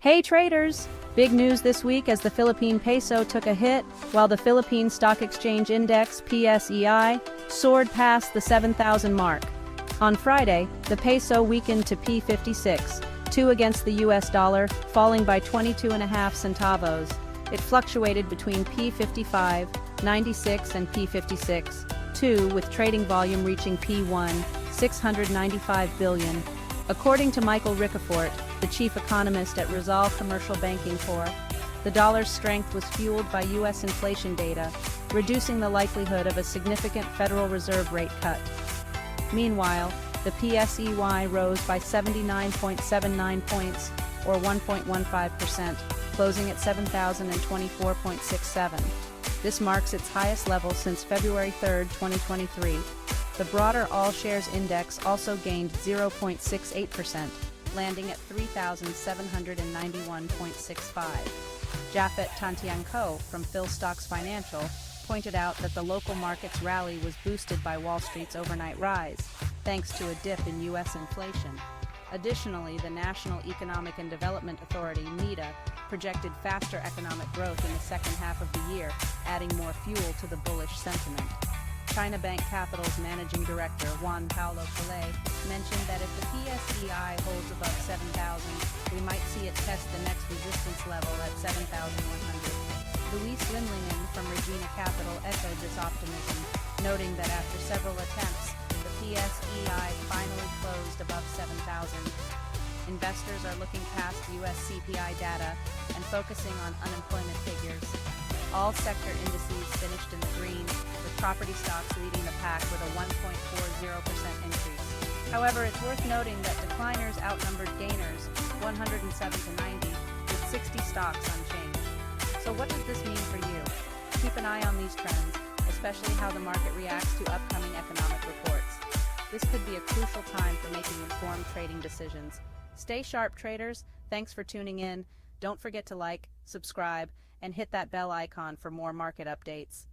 Hey traders! Big news this week as the Philippine peso took a hit, while the Philippine Stock Exchange Index, PSEi, soared past the 7,000 mark. On Friday, the peso weakened to P56, 2 against the US dollar, falling by 22.5 centavos. It fluctuated between P55, 96 and P56, 2, with trading volume reaching P1, 695 billion. According to Michael Ricafort, the chief economist at Rizal Commercial Banking Corp., the dollar's strength was fueled by U.S. inflation data, reducing the likelihood of a significant Federal Reserve rate cut. Meanwhile, the PSEi rose by 79.79 points, or 1.15%, closing at 7,024.67. This marks its highest level since February 3, 2023. The broader all-shares index also gained 0.68%, landing at 3,791.65. Japhet Tantiangco from Phil Stocks Financial pointed out that the local market's rally was boosted by Wall Street's overnight rise, thanks to a dip in U.S. inflation. Additionally, the National Economic and Development Authority, NEDA, projected faster economic growth in the second half of the year, adding more fuel to the bullish sentiment. China Bank Capital's managing director, Juan Paulo Calais, mentioned that if the PSEi holds above 7,000, we might see it test the next resistance level at 7,100. Luis Limlingen from Regina Capital echoed this optimism, noting that after several attempts, the PSEi finally closed above 7,000. Investors are looking past U.S. CPI data and focusing on unemployment figures. All sector indices finished in the green, with property stocks leading the pack with a 1.40% increase. However, it's worth noting that decliners outnumbered gainers, 107 to 90, with 60 stocks unchanged. So what does this mean for you? Keep an eye on these trends, especially how the market reacts to upcoming economic reports. This could be a crucial time for making informed trading decisions. Stay sharp, traders. Thanks for tuning in. Don't forget to like, subscribe, and hit that bell icon for more market updates.